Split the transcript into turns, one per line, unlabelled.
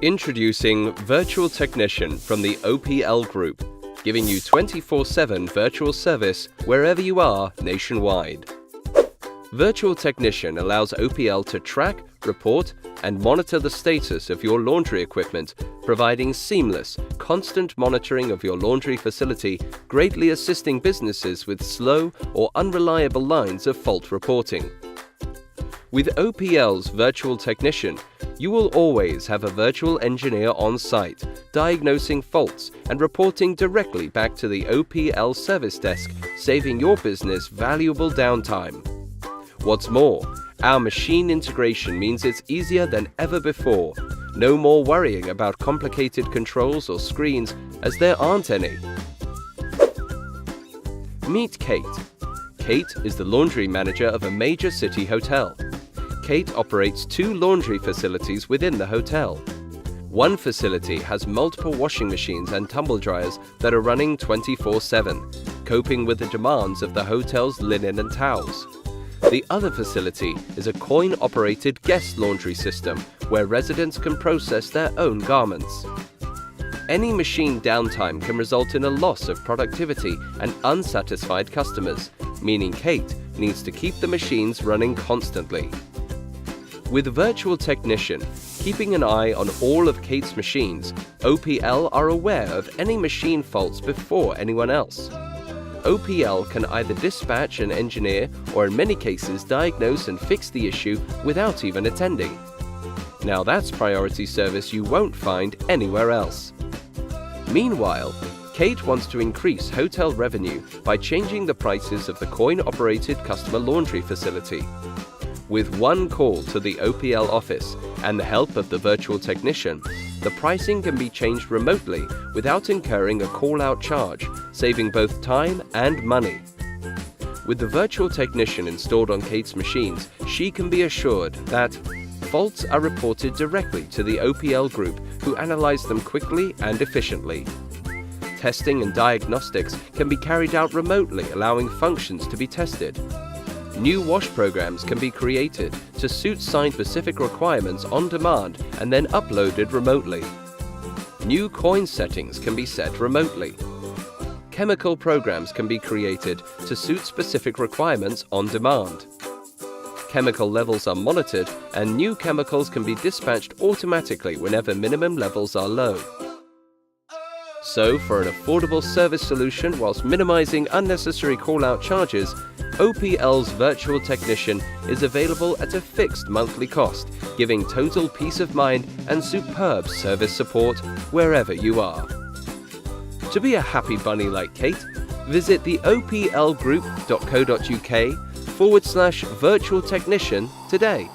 Introducing Virtual Technician from the OPL Group, giving you 24/7 virtual service wherever you are nationwide. Virtual Technician allows OPL to track, report, and monitor the status of your laundry equipment, providing seamless, constant monitoring of your laundry facility, greatly assisting businesses with slow or unreliable lines of fault reporting. With OPL's Virtual Technician, you will always have a virtual engineer on site, diagnosing faults and reporting directly back to the OPL service desk, saving your business valuable downtime. What's more, our machine integration means it's easier than ever before. No more worrying about complicated controls or screens, as there aren't any. Meet Kate. Kate is the laundry manager of a major city hotel. Kate operates 2 laundry facilities within the hotel. One facility has multiple washing machines and tumble dryers that are running 24/7, coping with the demands of the hotel's linen and towels. The other facility is a coin-operated guest laundry system where residents can process their own garments. Any machine downtime can result in a loss of productivity and unsatisfied customers, meaning Kate needs to keep the machines running constantly. With Virtual Technician, keeping an eye on all of Kate's machines, OPL are aware of any machine faults before anyone else. OPL can either dispatch an engineer or in many cases diagnose and fix the issue without even attending. Now that's priority service you won't find anywhere else. Meanwhile, Kate wants to increase hotel revenue by changing the prices of the coin-operated customer laundry facility. With one call to the OPL office and the help of the Virtual Technician, the pricing can be changed remotely without incurring a call-out charge, saving both time and money. With the Virtual Technician installed on Kate's machines, she can be assured that faults are reported directly to the OPL Group, who analyze them quickly and efficiently. Testing and diagnostics can be carried out remotely, allowing functions to be tested. New wash programs can be created to suit site-specific requirements on demand and then uploaded remotely. New coin settings can be set remotely. Chemical programs can be created to suit specific requirements on demand. Chemical levels are monitored and new chemicals can be dispatched automatically whenever minimum levels are low. So, for an affordable service solution whilst minimizing unnecessary call-out charges, OPL's Virtual Technician is available at a fixed monthly cost, giving total peace of mind and superb service support wherever you are. To be a happy bunny like Kate, visit the oplgroup.co.uk/virtual technician today.